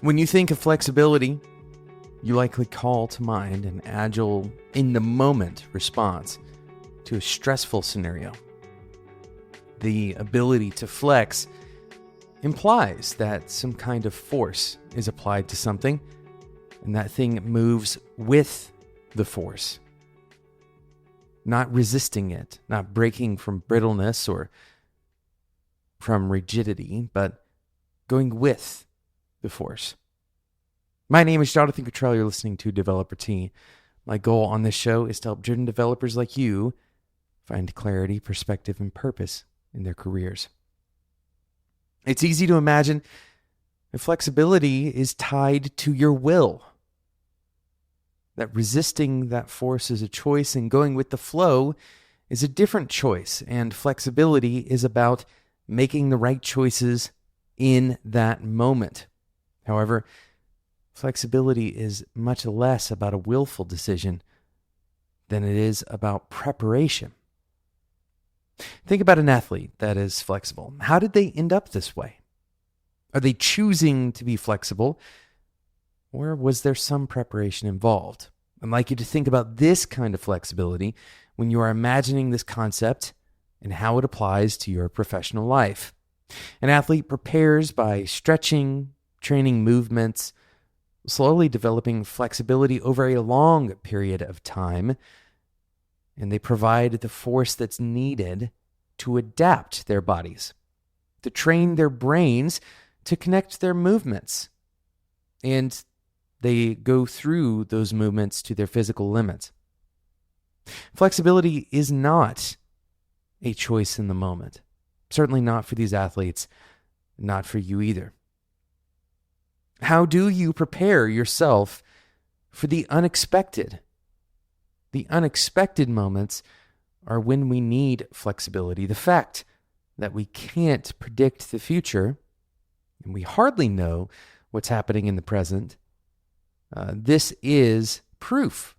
When you think of flexibility, you likely call to mind an agile, in-the-moment response to a stressful scenario. The ability to flex implies that some kind of force is applied to something, and that thing moves with the force, not resisting it, not breaking from brittleness or from rigidity, but going with the force. My name is Jonathan Cottrell. You're listening to Developer T. My goal on this show is to help driven developers like you find clarity, perspective, and purpose in their careers. It's easy to imagine that flexibility is tied to your will, that resisting that force is a choice and going with the flow is a different choice, and flexibility is about making the right choices in that moment. However, flexibility is much less about a willful decision than it is about preparation. Think about an athlete that is flexible. How did they end up this way? Are they choosing to be flexible, or was there some preparation involved? I'd like you to think about this kind of flexibility when you are imagining this concept and how it applies to your professional life. An athlete prepares by stretching, training movements, slowly developing flexibility over a long period of time, and they provide the force that's needed to adapt their bodies, to train their brains, to connect their movements, and they go through those movements to their physical limits. Flexibility is not a choice in the moment. Certainly not for these athletes, not for you either. How do you prepare yourself for the unexpected? The unexpected moments are when we need flexibility. The fact that we can't predict the future, and we hardly know what's happening in the present, this is proof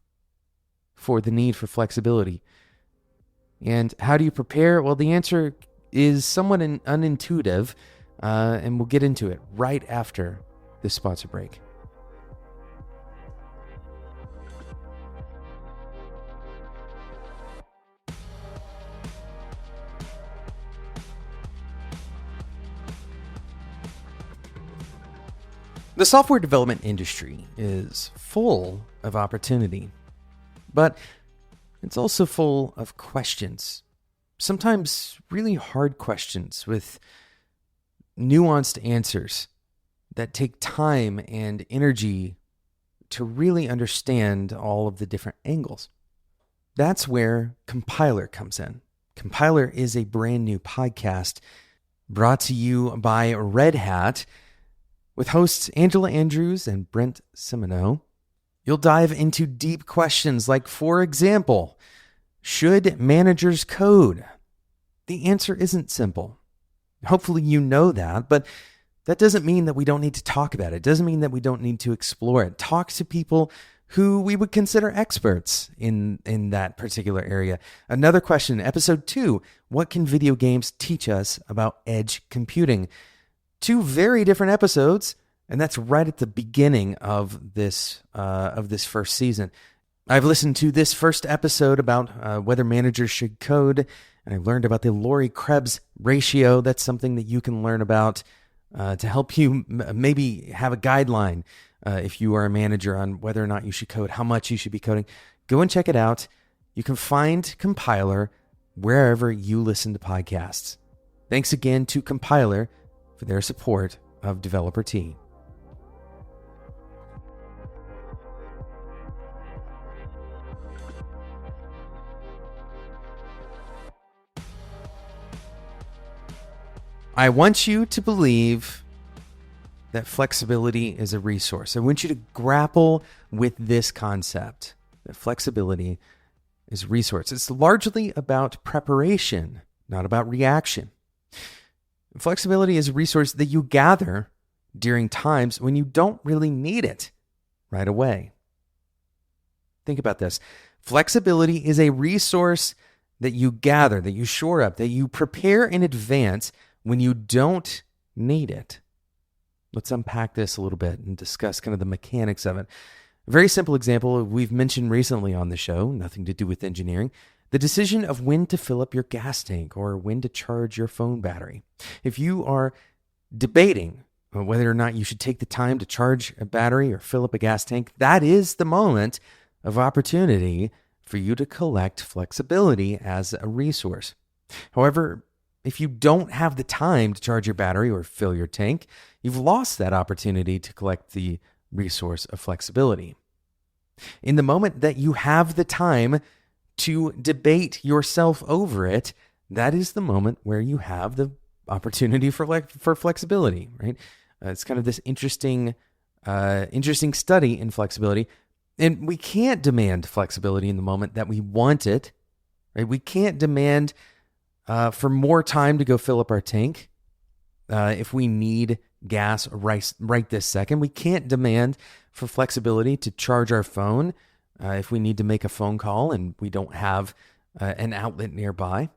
for the need for flexibility. And how do you prepare? Well, the answer is somewhat unintuitive, and we'll get into it right after this sponsor break. The software development industry is full of opportunity, but it's also full of questions. Sometimes really hard questions with nuanced answers that take time and energy to really understand all of the different angles. That's where Compiler comes in. Compiler is a brand new podcast brought to you by Red Hat with hosts Angela Andrews and Brent Semino. You'll dive into deep questions like, for example, should managers code? The answer isn't simple. Hopefully you know that, but that doesn't mean that we don't need to talk about it. It doesn't mean that we don't need to explore it. Talk to people who we would consider experts in that particular area. Another question, episode 2, what can video games teach us about edge computing? 2 very different episodes, and that's right at the beginning of this first season. I've listened to this first episode about whether managers should code, and I learned about the Lorry-Krebs ratio. That's something that you can learn about to help you maybe have a guideline if you are a manager on whether or not you should code, how much you should be coding. Go and check it out. You can find Compiler wherever you listen to podcasts. Thanks again to Compiler for their support of Developer T. I want you to believe that flexibility is a resource. I want you to grapple with this concept, that flexibility is a resource. It's largely about preparation, not about reaction. Flexibility is a resource that you gather during times when you don't really need it right away. Think about this. Flexibility is a resource that you gather, that you shore up, that you prepare in advance when you don't need it. Let's unpack this a little bit and discuss kind of the mechanics of it. A very simple example we've mentioned recently on the show, nothing to do with engineering, the decision of when to fill up your gas tank or when to charge your phone battery. If you are debating whether or not you should take the time to charge a battery or fill up a gas tank, that is the moment of opportunity for you to collect flexibility as a resource. However, if you don't have the time to charge your battery or fill your tank, you've lost that opportunity to collect the resource of flexibility. In the moment that you have the time to debate yourself over it, that is the moment where you have the opportunity for flexibility, right? It's kind of this interesting study in flexibility. And we can't demand flexibility in the moment that we want it, right? We can't demand for more time to go fill up our tank if we need gas right this second. We can't demand for flexibility to charge our phone if we need to make a phone call and we don't have an outlet nearby.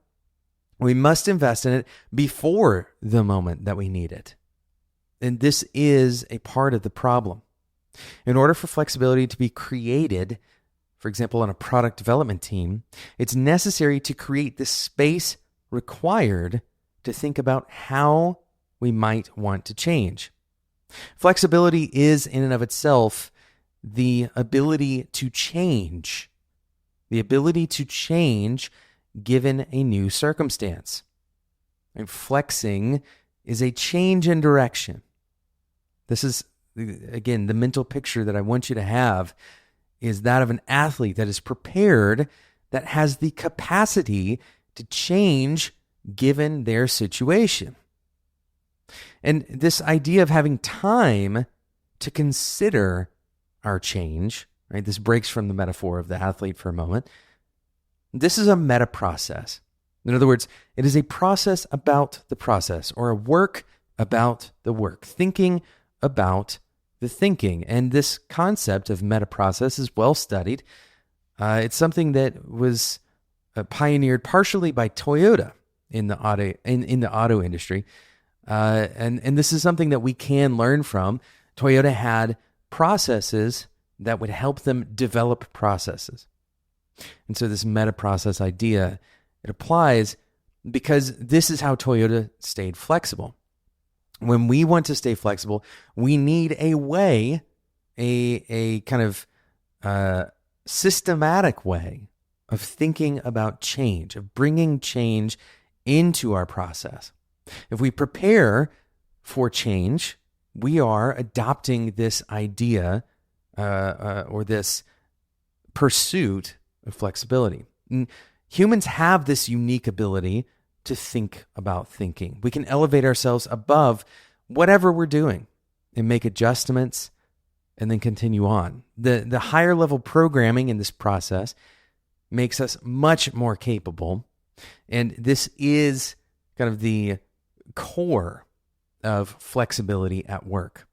We must invest in it before the moment that we need it. And this is a part of the problem. In order for flexibility to be created, for example, on a product development team, it's necessary to create the space required to think about how we might want to change. Flexibility is in and of itself the ability to change, given a new circumstance. And flexing is a change in direction. This is, again, the mental picture that I want you to have is that of an athlete that is prepared, that has the capacity to change given their situation. And this idea of having time to consider our change, right? This breaks from the metaphor of the athlete for a moment. This is a meta process. In other words, it is a process about the process, or a work about the work, thinking about the thinking. And this concept of meta process is well studied. It's something that was pioneered partially by Toyota in the auto industry. And this is something that we can learn from. Toyota had processes that would help them develop processes. And so this meta process idea, it applies because this is how Toyota stayed flexible. When we want to stay flexible, we need a way, a kind of systematic way of thinking about change, of bringing change into our process. If we prepare for change, we are adopting this idea or this pursuit of flexibility. And humans have this unique ability to think about thinking. We can elevate ourselves above whatever we're doing and make adjustments and then continue on. The higher level programming in this process makes us much more capable. And this is kind of the core of flexibility at work.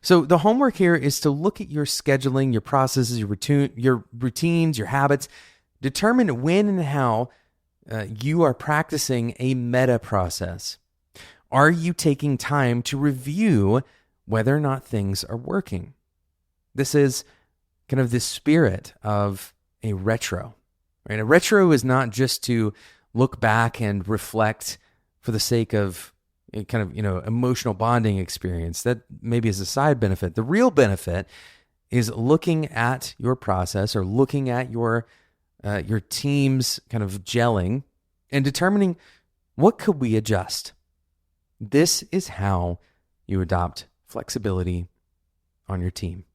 So the homework here is to look at your scheduling, your processes, your routines, your habits. Determine when and how you are practicing a meta process. Are you taking time to review whether or not things are working? This is kind of the spirit of a retro, right? A retro is not just to look back and reflect for the sake of a kind of, emotional bonding experience. That maybe is a side benefit. The real benefit is looking at your process or looking at your team's kind of gelling and determining what could we adjust. This is how you adopt flexibility on your team.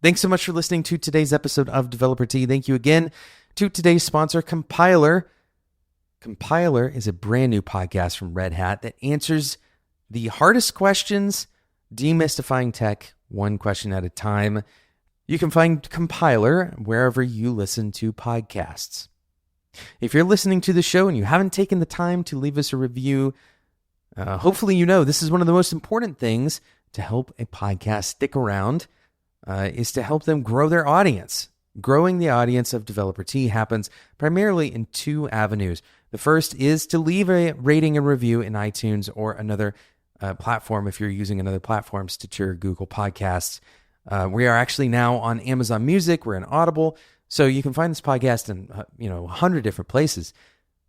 Thanks so much for listening to today's episode of Developer Tea. Thank you again to today's sponsor, Compiler. Compiler is a brand new podcast from Red Hat that answers the hardest questions, demystifying tech one question at a time. You can find Compiler wherever you listen to podcasts. If you're listening to the show and you haven't taken the time to leave us a review, hopefully you know this is one of the most important things to help a podcast stick around, is to help them grow their audience. Growing the audience of Developer Tea happens primarily in two avenues. The first is to leave a rating and review in iTunes or another platform if you're using another platform, Stitcher, Google Podcasts. We are actually now on Amazon Music. We're in Audible. So you can find this podcast in 100 different places.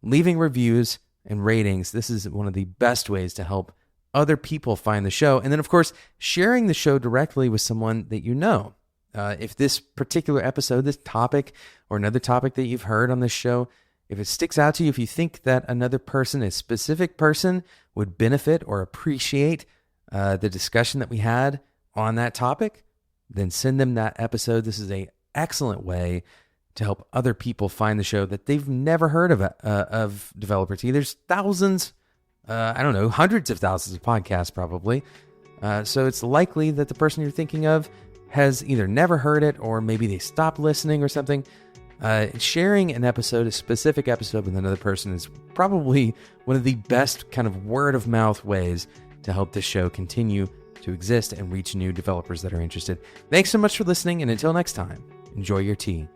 Leaving reviews and ratings, this is one of the best ways to help other people find the show. And then, of course, sharing the show directly with someone that you know. If this particular episode, this topic, or another topic that you've heard on this show, if it sticks out to you, if you think that another person, a specific person, would benefit or appreciate the discussion that we had on that topic, then send them that episode. This is an excellent way to help other people find the show that they've never heard of Developer Tea. There's thousands, hundreds of thousands of podcasts probably. So it's likely that the person you're thinking of has either never heard it or maybe they stopped listening or something. Sharing an episode, a specific episode with another person is probably one of the best kind of word of mouth ways to help this show continue to exist and reach new developers that are interested. Thanks so much for listening, and until next time, enjoy your tea.